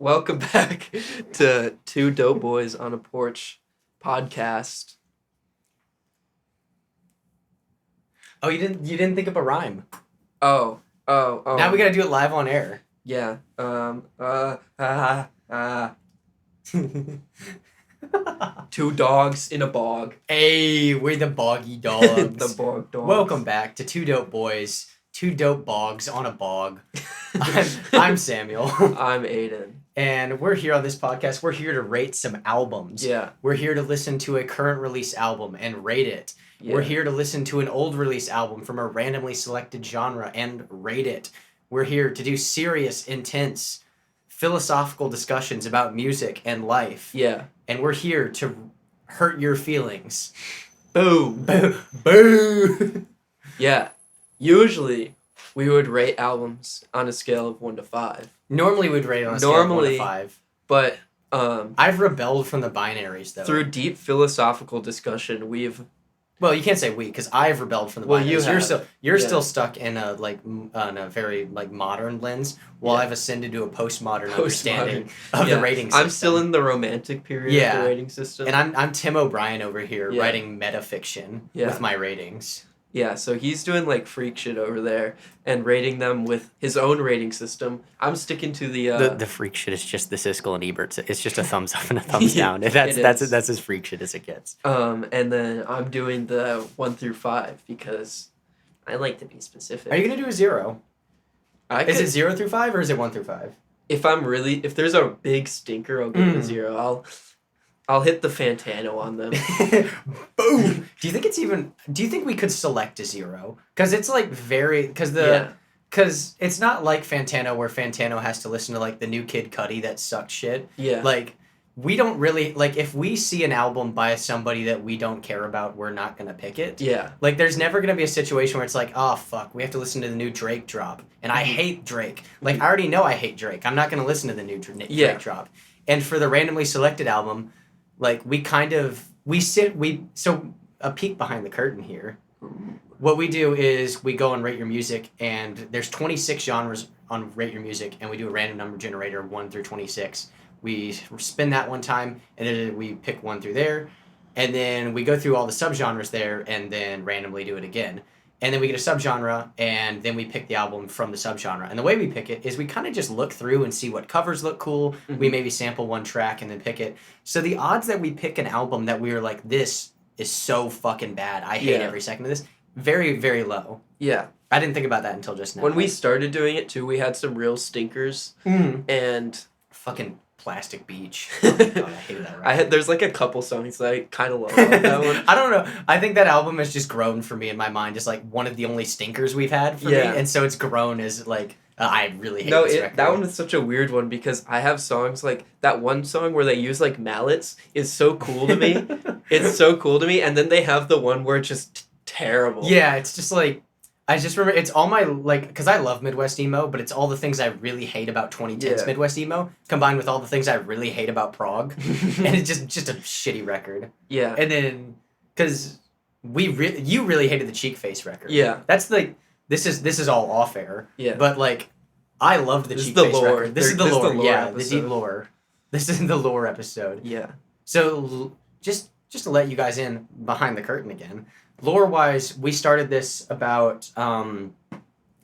Welcome back to Two Dope Boys on a Porch podcast. Oh, you didn't think of a rhyme. Oh. Now we gotta do it live on air. Yeah. Two dogs in a bog. Hey, we're the boggy dogs. The bog dogs. Welcome back to Two Dope Boys, Two Dope Bogs on a Bog. I'm Samuel. I'm Aiden. And we're here on this podcast. We're here to rate some albums. Yeah. We're here to listen to a current release album and rate it. Yeah. We're here to listen to an old release album from a randomly selected genre and rate it. We're here to do serious, intense, philosophical discussions about music and life. Yeah. And we're here to hurt your feelings. Boo. Boo. Boo. Yeah. Usually, we would rate albums on a scale of 1 to 5. Normally, we'd rate it on a scale of 1 to 5. But I've rebelled from the binaries, though. Through deep philosophical discussion, we've... Well, you can't say we, because I've rebelled from the binaries. You're still stuck in a very modern lens, while I've ascended to a postmodern understanding of the rating system. I'm still in the romantic period of the rating system. And I'm Tim O'Brien over here writing metafiction with my ratings. Yeah, so he's doing freak shit over there and rating them with his own rating system. I'm sticking to the freak shit is just the Siskel and Ebert. It's just a thumbs up and a thumbs down. That's as freak shit as it gets. And then I'm doing the 1 through 5 because I like to be specific. Are you gonna do a 0? Is it 0 through 5 or is it 1 through 5? If there's a big stinker, I'll give it a 0. I'll hit the Fantano on them. Boom! Do you think we could select a 0? Because it's because it's not like Fantano where Fantano has to listen to the new Kid Cudi that sucked shit. Yeah. We don't really if we see an album by somebody that we don't care about, we're not gonna pick it. Yeah. There's never gonna be a situation where it's oh fuck, we have to listen to the new Drake drop. And I hate Drake. I already know I hate Drake. I'm not gonna listen to the new Drake drop. And for the randomly selected album, so a peek behind the curtain here. What we do is we go and rate your music, and there's 26 genres on Rate Your Music, and we do a random number generator 1 through 26. We spin that one time, and then we pick 1 through there, and then we go through all the subgenres there, and then randomly do it again. And then we get a subgenre, and then we pick the album from the subgenre. And the way we pick it is we kind of just look through and see what covers look cool. Mm-hmm. We maybe sample one track and then pick it. So the odds that we pick an album that we were like, this is so fucking bad, I hate every second of this, very, very low. Yeah. I didn't think about that until just now. When we started doing it, too, we had some real stinkers. Mm. And... Fucking... Plastic Beach. Oh my God, I hate that record. There's a couple songs that I kind of love about that one. I don't know. I think that album has just grown for me in my mind, just one of the only stinkers we've had for me, and so it's grown as I really hate this record. That one was such a weird one because I have songs that one song where they use mallets is so cool to me. It's so cool to me, and then they have the one where it's just terrible. Yeah, it's just I just remember, it's all my, because I love Midwest emo, but it's all the things I really hate about 2010's Midwest emo, combined with all the things I really hate about prog, and it's just a shitty record. Yeah. And then, because you really hated the Cheek Face record. Yeah. That's this is all off air. Yeah. But, I loved the Cheek Face record. This is the lore, episode. The deep lore. This is the lore episode. Yeah. So, just to let you guys in behind the curtain again, lore-wise, we started this about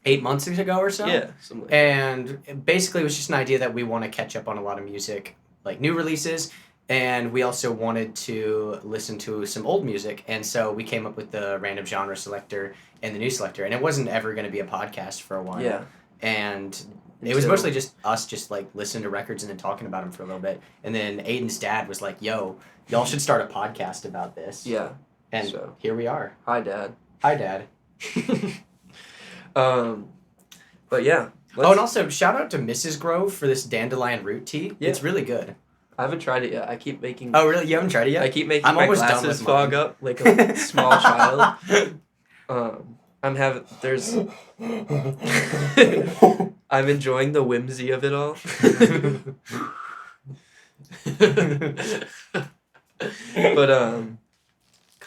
8 months ago or so. Yeah. And basically it was just an idea that we want to catch up on a lot of music, new releases, and we also wanted to listen to some old music, and so we came up with the random genre selector and the new selector, and it wasn't ever going to be a podcast for a while. Yeah. And it was mostly just us listening to records and then talking about them for a little bit, and then Aiden's dad was like, yo, y'all should start a podcast about this. Yeah. And here we are. Hi, Dad. Hi, Dad. But yeah. And also, shout out to Mrs. Grove for this dandelion root tea. Yeah. It's really good. I haven't tried it yet. I keep making... Oh, really? You haven't tried it yet? I keep making my glasses fog up like a small child. I'm enjoying the whimsy of it all. But,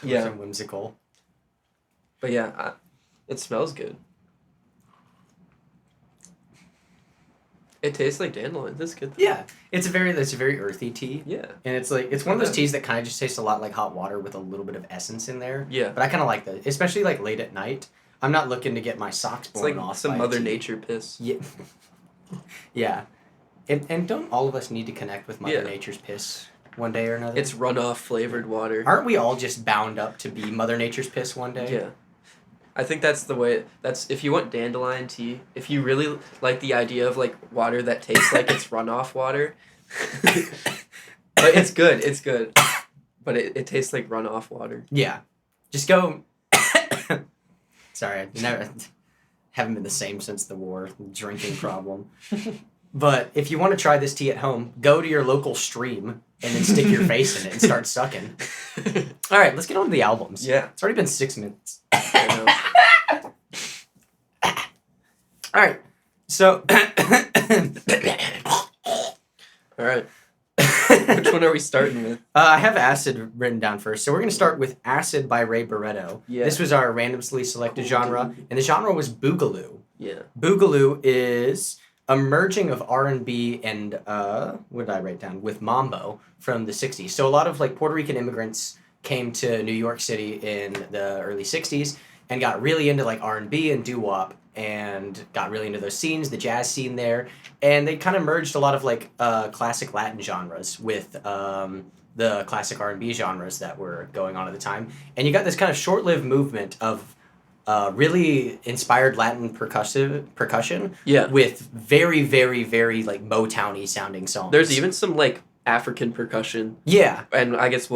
Yeah. And whimsical. But yeah, it smells good. It tastes like dandelion. That's good. Yeah, it's a very earthy tea. Yeah. And it's like one of those teas that kind of just tastes a lot like hot water with a little bit of essence in there. Yeah. But I kind of like that, especially like late at night. I'm not looking to get my socks blown off. It's like some Mother Nature piss. Yeah. Yeah. And don't all of us need to connect with Mother Nature's piss one day or another? It's runoff flavored water. Aren't we all just bound up to be Mother Nature's piss one day? Yeah. I think that's the way. That's if you want dandelion tea. If you really like the idea of like water that tastes like it's runoff water, but it's good. It's good, but it tastes like runoff water. Yeah, just go. Sorry, I haven't been the same since the war. Drinking problem. But if you want to try this tea at home, go to your local stream and then stick your face in it and start sucking. All right, let's get on to the albums. Yeah. It's already been 6 minutes. I know. All right, so... All right. Which one are we starting with? I have Acid written down first. So we're going to start with Acid by Ray Barretto. Yeah. This was our randomly selected genre, and the genre was Boogaloo. Yeah. Boogaloo is a merging of R&B and, what did I write down? With mambo from the 60s. So a lot of, like, Puerto Rican immigrants came to New York City in the early 60s and got really into, like, R&B and doo-wop and got really into those scenes, the jazz scene there. And they kind of merged a lot of, like, classic Latin genres with the classic R&B genres that were going on at the time. And you got this kind of short-lived movement of really inspired Latin percussion with very, very, very, like, Motown-y sounding songs. There's even some, like, African percussion. Yeah. And I guess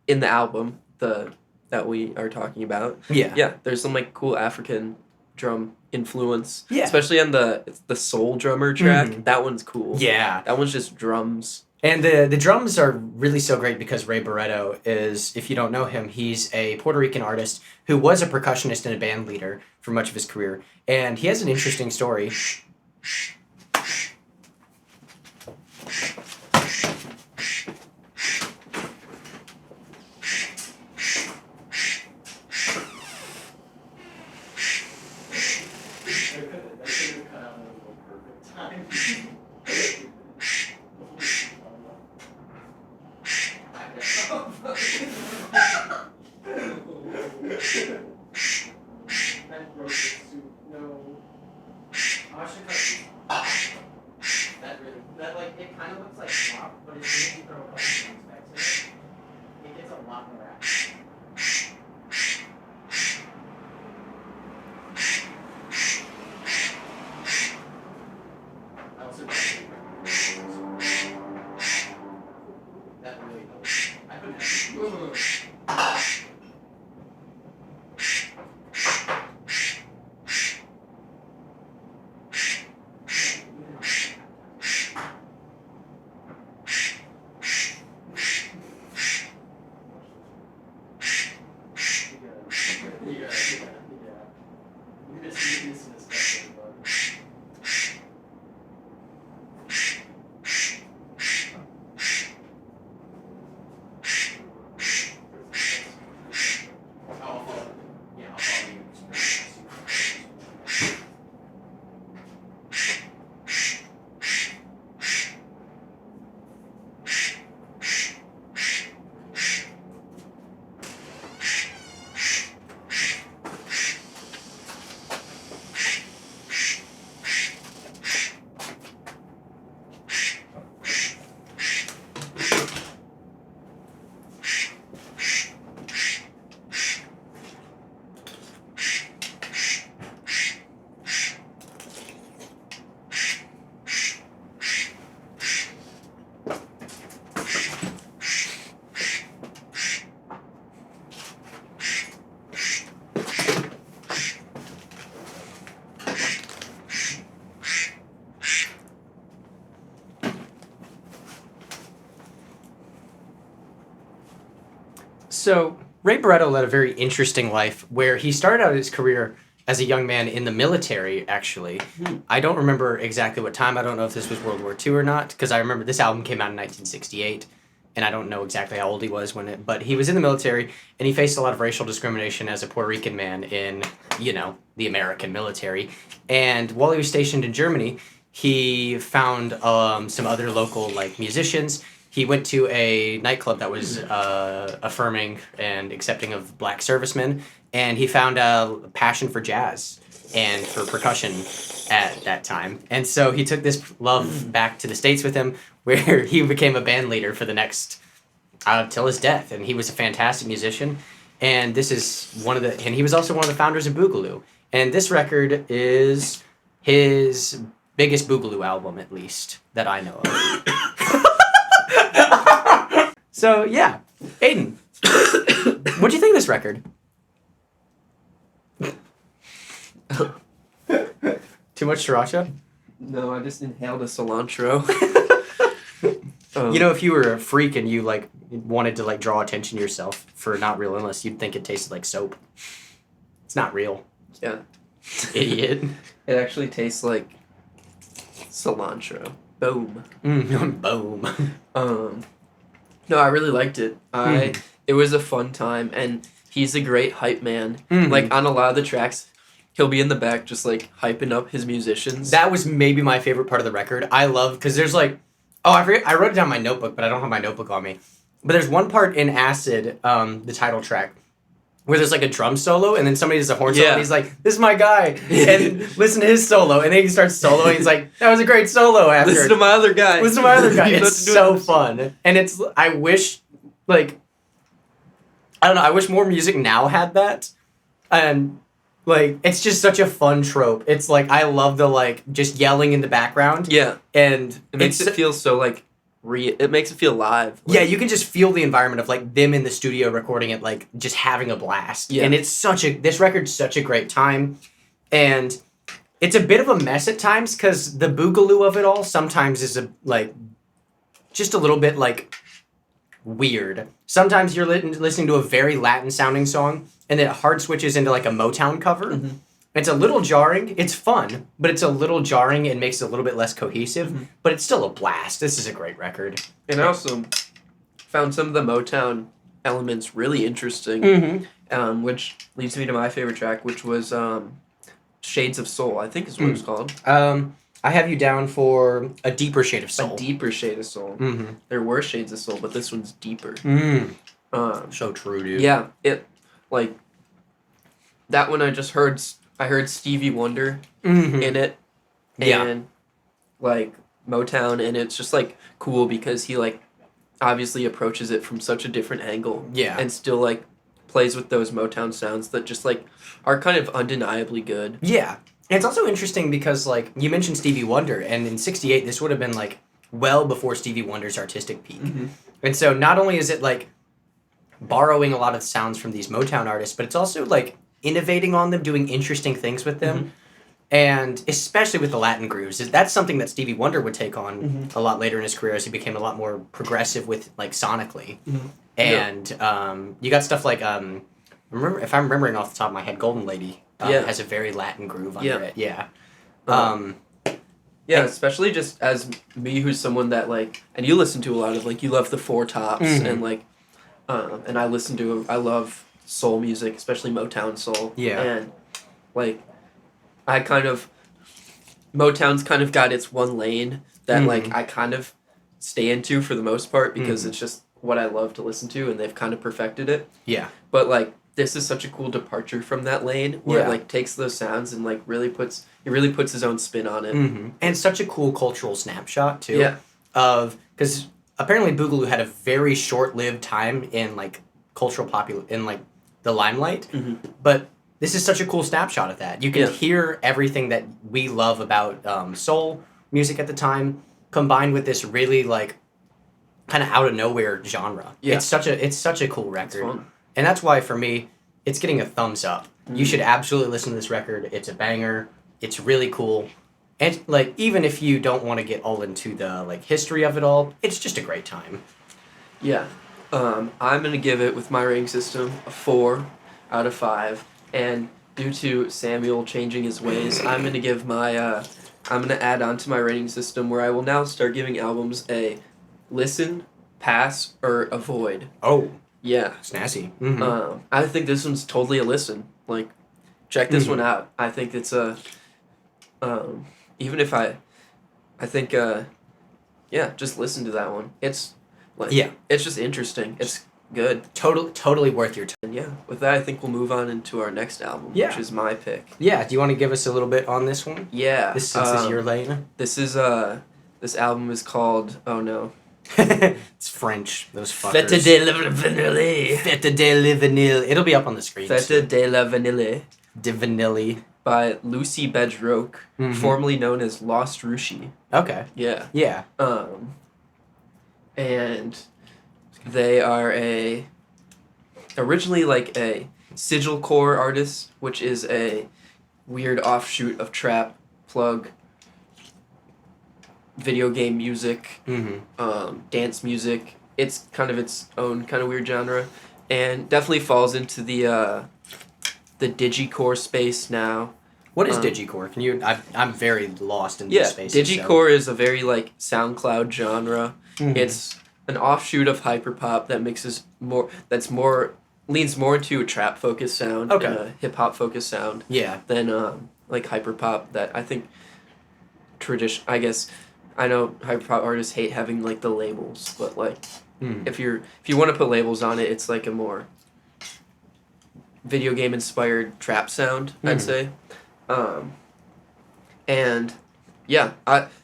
in the album, that we are talking about. Yeah. Yeah, there's some, like, cool African drum influence. Yeah. Especially on the soul drummer track. Mm-hmm. That one's cool. Yeah. That one's just drums. And the drums are really so great because Ray Barretto is, if you don't know him, he's a Puerto Rican artist who was a percussionist and a band leader for much of his career. And he has an interesting story. So Ray Barretto led a very interesting life where he started out his career as a young man in the military, actually. I don't remember exactly what time. I don't know if this was World War II or not, because I remember this album came out in 1968. and I don't know exactly how old he was but he was in the military, and he faced a lot of racial discrimination as a Puerto Rican man in, the American military. And while he was stationed in Germany, he found some other local musicians. He went to a nightclub that was affirming and accepting of black servicemen, and he found a passion for jazz and for percussion at that time. And so he took this love back to the States with him, where he became a band leader for the next, till his death. And he was a fantastic musician. And this is and he was also one of the founders of Boogaloo. And this record is his biggest Boogaloo album, at least, that I know of. So, yeah. Aiden, what'd you think of this record? Too much sriracha? No, I just inhaled a cilantro. If you were a freak and you wanted to draw attention to yourself for not real illness, you'd think it tasted like soap. It's not real. Yeah. Idiot. It actually tastes like cilantro. Boom. Boom. No, I really liked it. It was a fun time, and he's a great hype man. Mm-hmm. On a lot of the tracks, he'll be in the back just hyping up his musicians. That was maybe my favorite part of the record. I love, because there's I forget, I wrote it down in my notebook, but I don't have my notebook on me. But there's one part in Acid, the title track, where there's a drum solo, and then somebody does a horn solo, and he's like, this is my guy, and listen to his solo, and then he starts soloing, he's like, that was a great solo after. Listen to my other guy. It's so fun. And I wish, I don't know, I wish more music now had that, and it's just such a fun trope. It's I love the just yelling in the background. Yeah. And it makes it feel so it makes it feel live. Yeah, you can just feel the environment of them in the studio recording it, just having a blast. Yeah. And this record's such a great time. And it's a bit of a mess at times, because the boogaloo of it all sometimes is just a little bit weird. Sometimes you're listening to a very Latin sounding song, and then it hard switches into a Motown cover. Mm-hmm. It's a little jarring. It's fun, but it's a little jarring and makes it a little bit less cohesive, but it's still a blast. This is a great record. And I also found some of the Motown elements really interesting, which leads me to my favorite track, which was Shades of Soul, I think is what it's called. I have you down for A Deeper Shade of Soul. A Deeper Shade of Soul. Mm-hmm. There were shades of soul, but this one's deeper. So true, dude. Yeah, that one I heard Stevie Wonder in it, and Motown, and it's just cool because he obviously approaches it from such a different angle, and still plays with those Motown sounds that just are kind of undeniably good. Yeah, and it's also interesting because you mentioned Stevie Wonder, and in '68 this would have been well before Stevie Wonder's artistic peak, and so not only is it borrowing a lot of sounds from these Motown artists, but it's also innovating on them, doing interesting things with them, and especially with the Latin grooves. That's something that Stevie Wonder would take on a lot later in his career as he became a lot more progressive with sonically. And you got stuff if I'm remembering off the top of my head, Golden Lady has a very Latin groove under it. Yeah. Especially just as me, who's someone that and you listen to a lot of you love the Four Tops and and I love soul music, especially Motown soul. Yeah. And Motown's kind of got its one lane that I kind of stay into for the most part because it's just what I love to listen to, and they've kind of perfected it. Yeah. But this is such a cool departure from that lane where it takes those sounds and really puts his own spin on it. And it's such a cool cultural snapshot too. Yeah. Because apparently Boogaloo had a very short-lived time in cultural the limelight, but this is such a cool snapshot of that. You can hear everything that we love about soul music at the time, combined with this really kind of out of nowhere genre. Yeah. It's such a cool record, and that's why for me, it's getting a thumbs up. You should absolutely listen to this record. It's a banger. It's really cool, and even if you don't want to get all into the history of it all, it's just a great time. Yeah. I'm going to give it, with my rating system, a 4 out of 5. And due to Samuel changing his ways, I'm going to give I'm going to add on to my rating system where I will now start giving albums a listen pass or avoid. Oh, Yeah. snazzy. I think this one's totally a listen. Like, check this one out. I think it's a, even if I think, yeah, just listen to that one. It's, like, it's just interesting. It's good. Totally worth your time. And yeah, with that, I think we'll move on into our next album, which is my pick. Yeah, do you want to give us a little bit on this one? Yeah. This is your lane. This is, this album is called, oh no. It's French, those fuckers. Fête de la Vanille. Fête de la Vanille. It'll be up on the screen. Fête de la Vanille. De Vanille. By Lucy Bedroque, formerly known as Lost Rushi. Okay. Yeah. Yeah. And they are originally like a sigilcore artist, which is a weird offshoot of trap, plug, video game music, dance music. It's kind of its own kind of weird genre, and definitely falls into the digicore space now. What is digicore? Can you? I'm very lost in this space. Digicore is a very like SoundCloud genre. It's an offshoot of hyperpop that mixes more. Leans more into a trap focused sound and a hip hop focused sound. Yeah. Than like hyperpop that I think I guess I know hyperpop artists hate having like the labels, but like if you want to put labels on it, it's like a more video game inspired trap sound, I'd say. And yeah,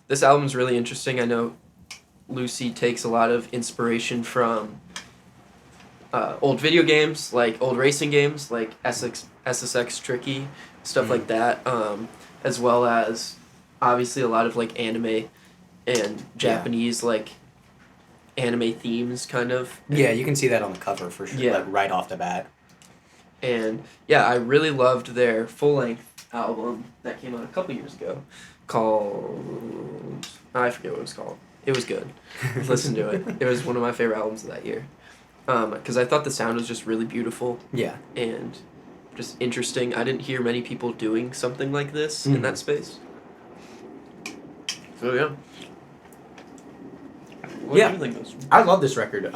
this album's really interesting. I know Lucy takes a lot of inspiration from old video games, like old racing games, like SSX Tricky, stuff like that, as well as obviously a lot of like anime and Japanese like anime themes, kind of. Yeah, you can see that on the cover for sure, like right off the bat. And yeah, I really loved their full-length album that came out a couple years ago called... I forget what it was called. It was good. Listen to it. It was one of my favorite albums of that year. Because I thought the sound was just really beautiful. Yeah. And just interesting. I didn't hear many people doing something like this in that space. So yeah. What do you think of this one? I love this record.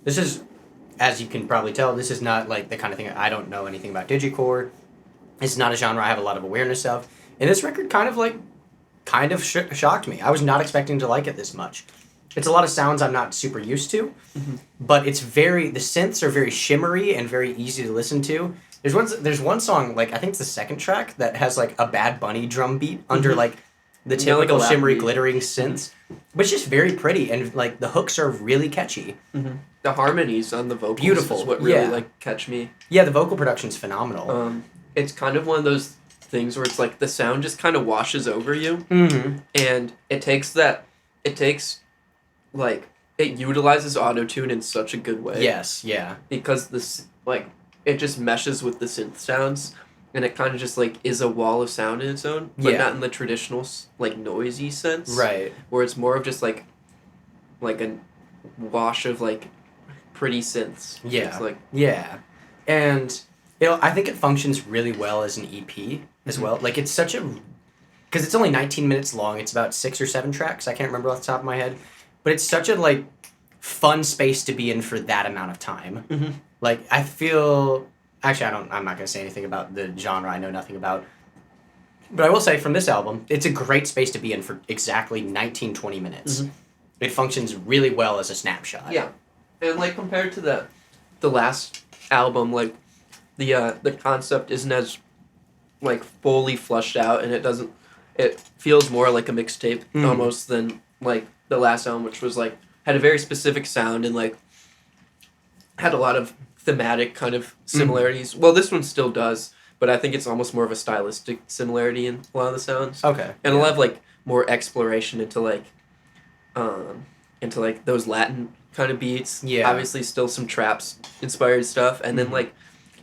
This is... As you can probably tell, this is not like the kind of thing I don't know anything about digicore. It's not a genre I have a lot of awareness of. And this record kind of shocked me. I was not expecting to like it this much. It's a lot of sounds I'm not super used to, but the synths are very shimmery and very easy to listen to. There's one song, like I think it's the second track, that has like a Bad Bunny drum beat under like the typical like shimmery glittering synths. But it's just very pretty, and like the hooks are really catchy. The harmonies on the vocals is what really like catch me. Yeah, the vocal production's phenomenal. It's kind of one of those things where it's like the sound just kind of washes over you, and it utilizes auto-tune in such a good way. Yes, yeah. Because this it just meshes with the synth sounds, and it kind of just like is a wall of sound in its own, but not in the traditional like noisy sense. Right. Where it's more of just like a wash of like pretty synths. Yeah. It's like and I think it functions really well as an EP as well. Like it's such because it's only 19 minutes long. It's about 6 or 7 tracks. I can't remember off the top of my head, but it's such a like fun space to be in for that amount of time. Like I feel. Actually, I'm not going to say anything about the genre I know nothing about. But I will say, from this album, it's a great space to be in for exactly 19-20 minutes. It functions really well as a snapshot. Yeah. And, like, compared to the last album, like, the concept isn't as, like, fully flushed out, and it feels more like a mixtape, almost, than, like, the last album, which was, like, had a very specific sound and, like, had a lot of thematic kind of similarities. Well, this one still does, but I think it's almost more of a stylistic similarity in a lot of the sounds. Okay. And a lot of like more exploration into like those Latin kind of beats. Yeah. Obviously still some traps inspired stuff, and then like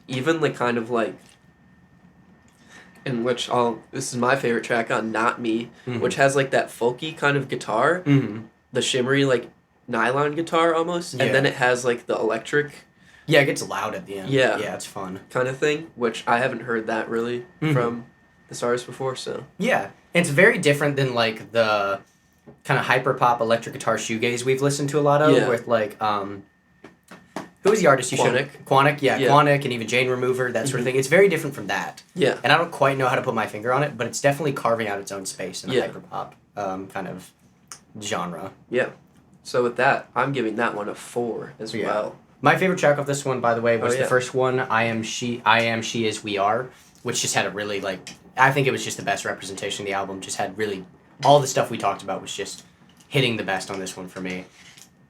even like kind of like this is my favorite track on Not Me, which has like that folky kind of guitar, the shimmery like nylon guitar almost, and then it has like the electric. Yeah, it gets loud at the end. Yeah. Yeah, it's fun. Kind of thing, which I haven't heard that really from this artist before, so. Yeah, and it's very different than, like, the kind of hyper pop electric guitar shoegaze we've listened to a lot of with like who was the artist you showed? Quantic, Quantic, and even Jane Remover, that sort of thing. It's very different from that. Yeah. And I don't quite know how to put my finger on it, but it's definitely carving out its own space in the hyper pop kind of genre. Yeah. So with that, I'm giving that one a 4 as well. My favorite track off this one, by the way, was the first one, I Am, She Is, We Are, which just had a really, like, I think it was just the best representation of the album. Just had really, all the stuff we talked about was just hitting the best on this one for me.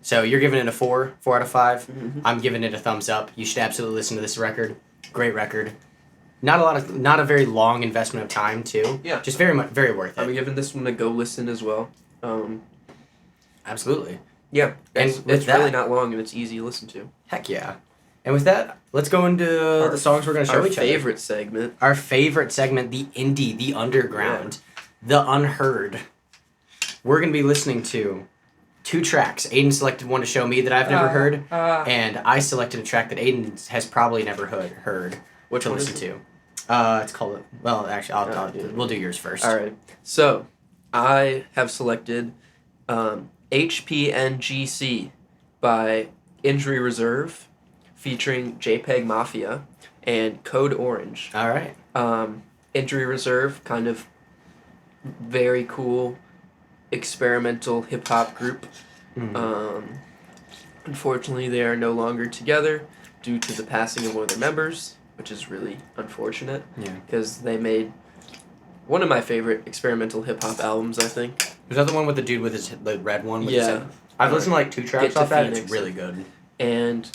So you're giving it a 4 out of 5. Mm-hmm. I'm giving it a thumbs up. You should absolutely listen to this record. Great record. Not a very long investment of time too. Yeah. Just very worth it. I'm giving this one a go listen as well. Absolutely. Yeah. It's really not long and it's easy to listen to. Heck yeah. And with that, let's go into the songs we're going to show each other. Our favorite segment. Our favorite segment, the indie, the underground, the unheard. We're going to be listening to 2 tracks. Aiden selected one to show me that I've never heard, and I selected a track that Aiden has probably never heard. Which to one listen to? It's called. Well, actually, we'll do yours first. All right. So, I have selected HPNGC by Injury Reserve, featuring JPEGMAFIA and Code Orange. All right. Injury Reserve, kind of very cool experimental hip hop group. Mm-hmm. Unfortunately, they are no longer together due to the passing of one of their members, which is really unfortunate. Yeah. Because they made one of my favorite experimental hip hop albums, I think. Was that the one with the dude with the red one? With I've listened to like 2 tracks off that. It's really good. And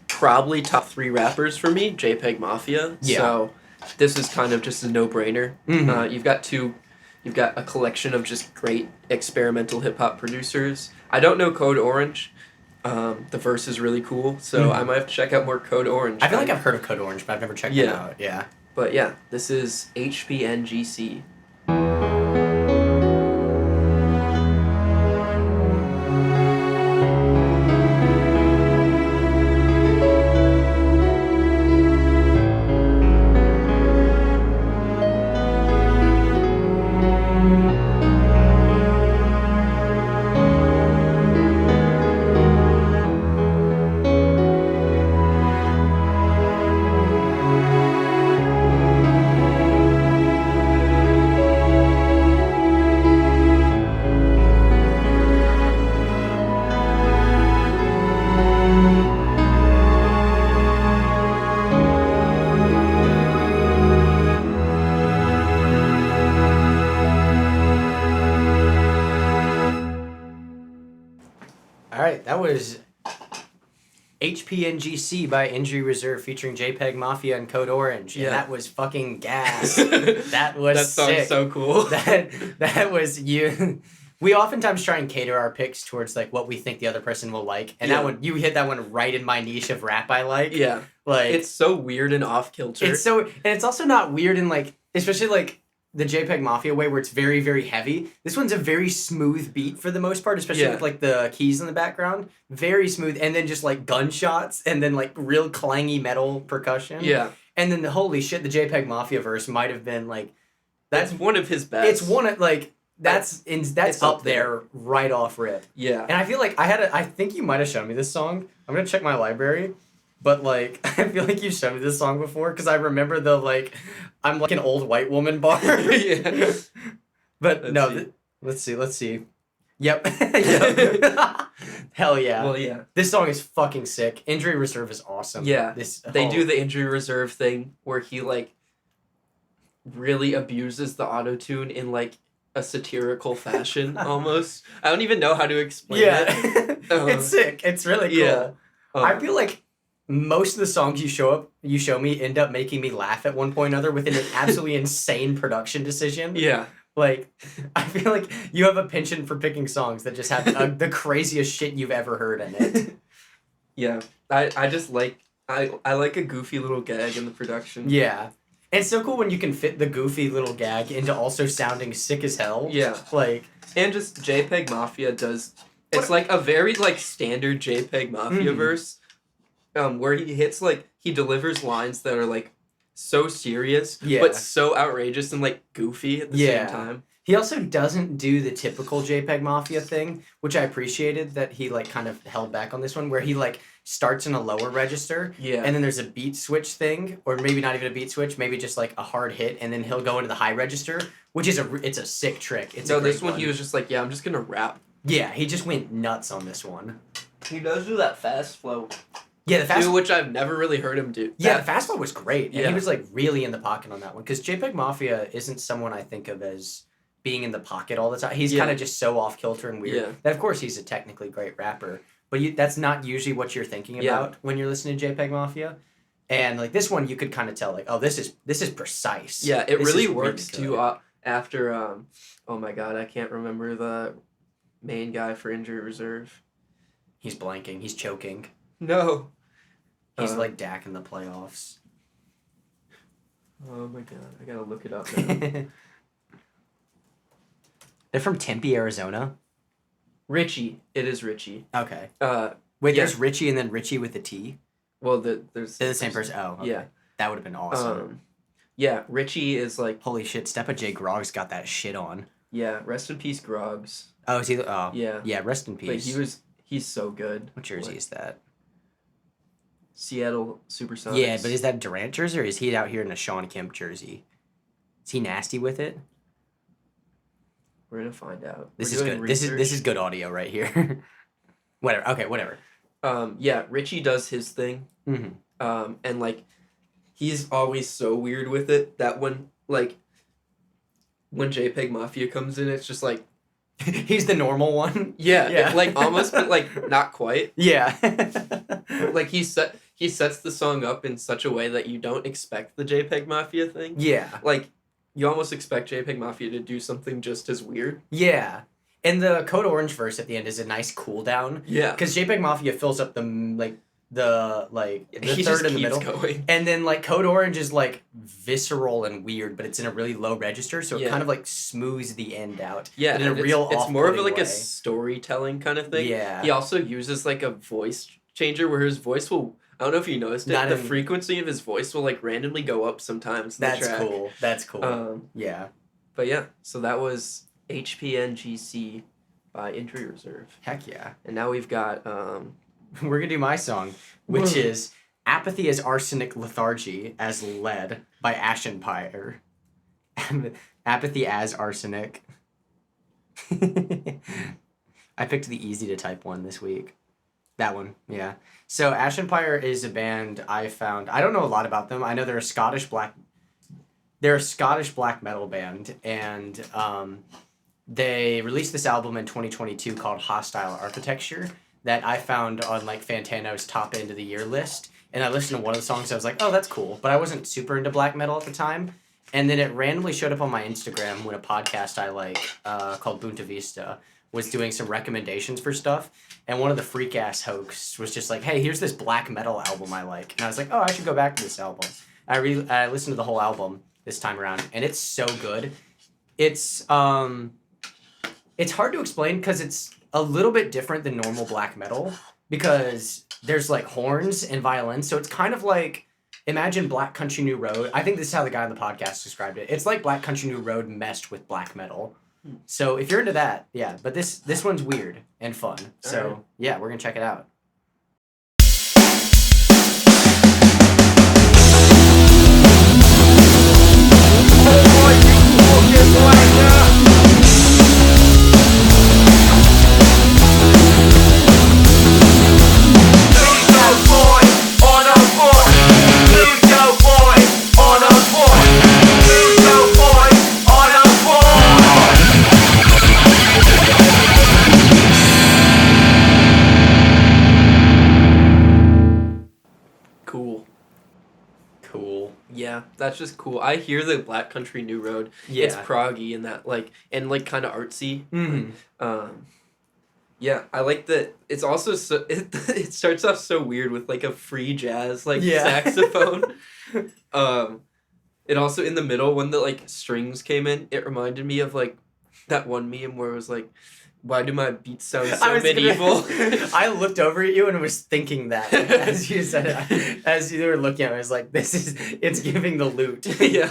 probably top 3 rappers for me, JPEGMAFIA. Yeah. So this is kind of just a no-brainer. Mm-hmm. You've got a collection of just great experimental hip-hop producers. I don't know Code Orange. The verse is really cool, so I might have to check out more Code Orange. I feel like I've heard of Code Orange, but I've never checked them out. Yeah. But yeah, this is HPNGC. That was HPNGC by Injury Reserve featuring JPEGMAFIA and Code Orange. Yeah. And that was fucking gas. That was sick. That song's so cool. That was you. We oftentimes try and cater our picks towards like what we think the other person will like. And that one, you hit that one right in my niche of rap I like. Yeah. Like it's so weird and off kilter. And it's also not weird in like, especially like the JPEGMAFIA way where it's very, very heavy. This one's a very smooth beat for the most part, especially with like the keys in the background. Very smooth. And then just like gunshots and then like real clangy metal percussion. Yeah. And then holy shit, the JPEGMAFIA verse might have been like, that's one of his best. It's one of like, that's up there right off rip. Yeah. And I feel like I think you might have shown me this song. I'm going to check my library. But, like, I feel like you've shown me this song before because I remember the, like, I'm like an old white woman bar. Yeah. But, let's see. Yep. Hell yeah. Well, yeah. This song is fucking sick. Injury Reserve is awesome. Yeah. They do the Injury Reserve thing where he, like, really abuses the auto-tune in, like, a satirical fashion, almost. I don't even know how to explain it. It's sick. It's really cool. Yeah. I feel like most of the songs you show me end up making me laugh at one point or another within an absolutely insane production decision. Yeah. Like, I feel like you have a penchant for picking songs that just have the craziest shit you've ever heard in it. Yeah. I just like, I like a goofy little gag in the production. Yeah. It's so cool when you can fit the goofy little gag into also sounding sick as hell. Yeah. Like. And just JPEGMAFIA does, it's like a very, like, standard JPEGMAFIA verse. Where he hits, like, he delivers lines that are, like, so serious, but so outrageous and, like, goofy at the same time. He also doesn't do the typical JPEGMAFIA thing, which I appreciated that he like kind of held back on this one, where he like starts in a lower register, and then there's a beat switch thing, or maybe not even a beat switch, maybe just like a hard hit, and then he'll go into the high register, which is it's a sick trick. This one he was just like, yeah, I'm just gonna rap. Yeah, he just went nuts on this one. He does do that fast flow. Yeah, the fast which I've never really heard him do. Yeah, the fast flow was great. Yeah, he was like really in the pocket on that one, because JPEGMAFIA isn't someone I think of as being in the pocket all the time. He's kind of just so off kilter and weird. Yeah. That, of course, he's a technically great rapper, but that's not usually what you're thinking about when you're listening to JPEGMAFIA. And like this one, you could kind of tell like, oh, this is precise. Yeah, it really works too. After oh my god, I can't remember the main guy for Injury Reserve. He's blanking. He's choking. No. He's like Dak in the playoffs. Oh my god, I gotta look it up now. They're from Tempe, Arizona. Richie. It is Richie. Okay. Wait, there's Richie and then Richie with a T? Well, they're the same person. Oh, okay. Yeah. That would have been awesome. Yeah, Richie is like... Holy shit, Steppa J. Grog's got that shit on. Yeah, rest in peace, Grogs. Oh, is he... Oh. Yeah. Yeah, rest in peace. But he's so good. What jersey is that? Seattle Supersonics. Yeah, but is that Durant jersey, or is he out here in a Sean Kemp jersey? Is he nasty with it? We're gonna find out. This is good. This is good audio right here. Whatever. Okay, whatever. Yeah, Richie does his thing. Mm-hmm. And like, he's always so weird with it that when JPEGMAFIA comes in, it's just like he's the normal one. Yeah. Like almost, but like not quite. Yeah. Like he sets the song up in such a way that you don't expect the JPEGMAFIA thing. Yeah. Like, you almost expect JPEGMAFIA to do something just as weird. Yeah. And the Code Orange verse at the end is a nice cool down. Yeah. Because JPEGMAFIA fills up the he third in the middle. Going. And then like Code Orange is like visceral and weird, but it's in a really low register, so it kind of like smooths the end out. Yeah. In a real it's more of like way. A storytelling kind of thing. Yeah. He also uses like a voice changer where his voice will... I don't know if you noticed it. The frequency of his voice will like randomly go up sometimes. That's cool. That's cool. Yeah. But yeah, so that was HPNGC by Injury Reserve. Heck yeah. And now we've got... We're gonna do my song, which is Apathy as Arsenic, Lethargy as Lead by Ashenspire. Apathy as Arsenic. I picked the easy to type one this week. That one, yeah. So Ashenspire is a band I found. I don't know a lot about them. I know they're a Scottish black metal band, and they released this album in 2022 called Hostile Architecture that I found on like Fantano's top end of the year list. And I listened to one of the songs. I was like, oh, that's cool. But I wasn't super into black metal at the time. And then it randomly showed up on my Instagram when a podcast I like called Bunta Vista was doing some recommendations for stuff. And one of the freak-ass hosts was just like, hey, here's this black metal album I like. And I was like, oh, I should go back to this album. I listened to the whole album this time around, and it's so good. It's hard to explain because it's a little bit different than normal black metal because there's like horns and violins. So it's kind of like, imagine Black Country New Road. I think this is how the guy on the podcast described it. It's like Black Country New Road meshed with black metal. So if you're into that, yeah. But this one's weird and fun. So yeah, we're gonna check it out. Yeah, that's just cool. I hear the Black Country New Road. Yeah. It's proggy and that and kind of artsy. Mm-hmm. Yeah, I like that. It's also so it starts off so weird with like a free jazz saxophone. It also in the middle when the strings came in, it reminded me of that one meme where it was like, Why do my beats sound I so was medieval? I looked over at you and was thinking that as you said it, as you were looking at me, I was like, it's giving the lute. Yeah.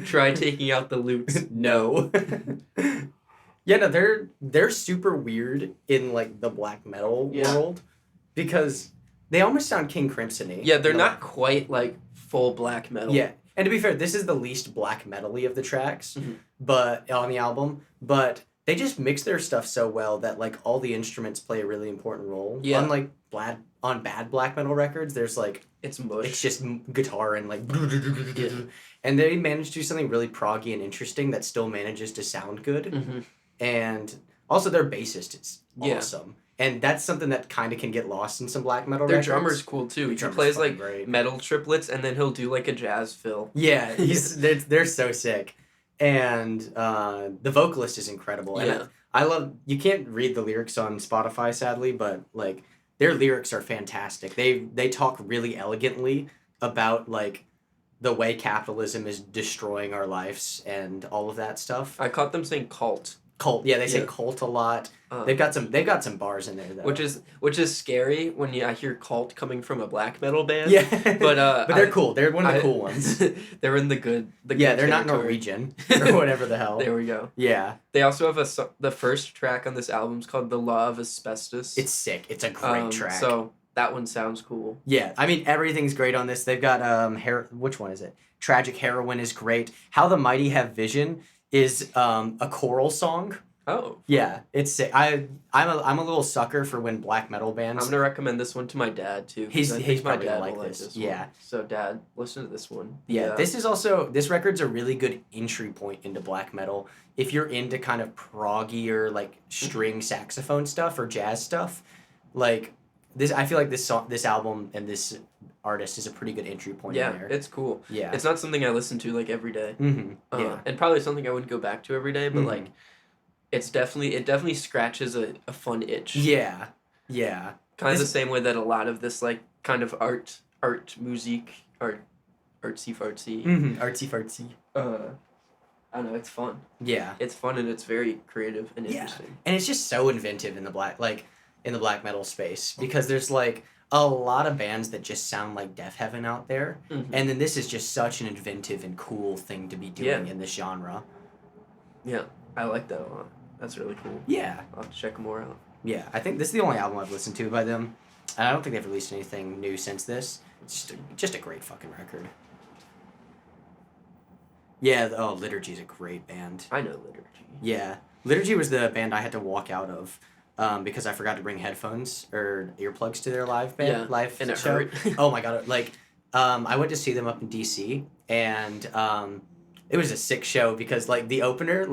Try taking out the loops. No. Yeah, no, they're super weird in like the black metal world because they almost sound King Crimson-y. Yeah, they're not quite like full black metal. Yeah. And to be fair, this is the least black metal-y of the tracks, but on the album, but they just mix their stuff so well that like all the instruments play a really important role. Yeah. Unlike on bad black metal records, there's like it's mush. It's just guitar and like and they managed to do something really proggy and interesting that still manages to sound good. And also their bassist is awesome. And that's something that kind of can get lost in some black metal records. Their drummer's cool too. He plays like metal triplets and then he'll do like a jazz fill. Yeah, they're so sick. And the vocalist is incredible. And I love, you can't read the lyrics on Spotify sadly, but like their lyrics are fantastic. They talk really elegantly about like the way capitalism is destroying our lives and all of that stuff. I caught them saying cult. Cult, yeah, they say cult a lot. They've got some bars in there though. Which is scary when I hear cult coming from a black metal band. Yeah, but they're cool. They're one of the cool ones. They're in the good. Yeah, they're not Norwegian or whatever the hell. There we go. Yeah, they also have the first track on this album is called "The Law of Asbestos." It's sick. It's a great track. So that one sounds cool. Yeah, I mean everything's great on this. They've got which one is it? Tragic Heroine is great. How the Mighty Have Vision is a choral song. Oh. Yeah, it's sick. I'm a little sucker for when black metal bands. I'm gonna recommend this one to my dad too. He's my dad like this. Yeah. One. So Dad, listen to this one. Yeah, this record's a really good entry point into black metal. If you're into kind of proggier like string saxophone stuff or jazz stuff, like this, I feel like this album and this artist is a pretty good entry point in there. Yeah, it's cool. Yeah. It's not something I listen to like every day. Yeah. And probably something I wouldn't go back to every day, but like it definitely scratches a fun itch. Yeah. Yeah. Kind of the same way that a lot of this like kind of art music, artsy fartsy. Artsy fartsy. I don't know, it's fun. Yeah. It's fun and it's very creative and interesting. And it's just so inventive in the black metal space because there's like a lot of bands that just sound like Death Heaven out there. And then this is just such an inventive and cool thing to be doing in this genre. Yeah. I like that a lot. That's really cool. Yeah. I'll have to check more out. Yeah, I think this is the only album I've listened to by them. And I don't think they've released anything new since this. It's just a great fucking record. Yeah, Lethargy is a great band. I know Lethargy. Yeah. Lethargy was the band I had to walk out of because I forgot to bring headphones or earplugs to their live and it show. hurt. Oh my god, like I went to see them up in DC and it was a sick show because like the opener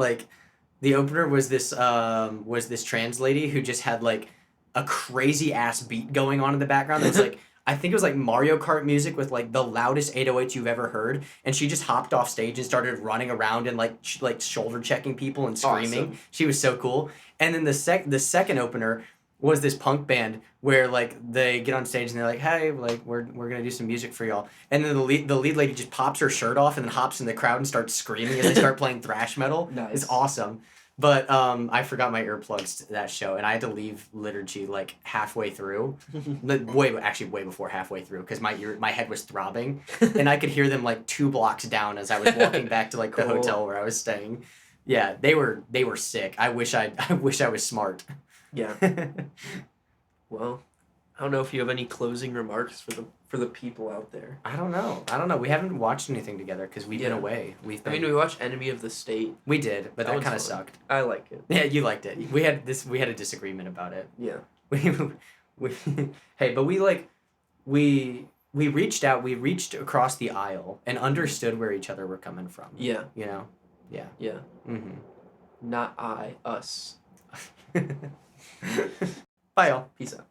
was this trans lady who just had like a crazy ass beat going on in the background that was like I think it was like Mario Kart music with like the loudest 808s you've ever heard, and she just hopped off stage and started running around and like shoulder checking people and screaming. Awesome. She was so cool. And then the second opener was this punk band where like they get on stage and they're like, hey, like we're gonna do some music for y'all, and then the lead lady just pops her shirt off and then hops in the crowd and starts screaming as they start playing thrash metal. Nice. It's awesome. But I forgot my earplugs to that show, and I had to leave Lethargy like halfway through, way before halfway through, because my head was throbbing, and I could hear them like 2 blocks down as I was walking back to like the hotel where I was staying. Yeah, they were sick. I wish I was smart. Yeah. Well, I don't know if you have any closing remarks for the people out there. I don't know. We haven't watched anything together because we've been away. We watched Enemy of the State. We did, but that kind of sucked. I like it. Yeah, you liked it. We had a disagreement about it. Yeah. Hey, but we reached out. We reached across the aisle and understood where each other were coming from. Yeah. You know. Yeah. Yeah. Not us. Bye, y'all. Peace out.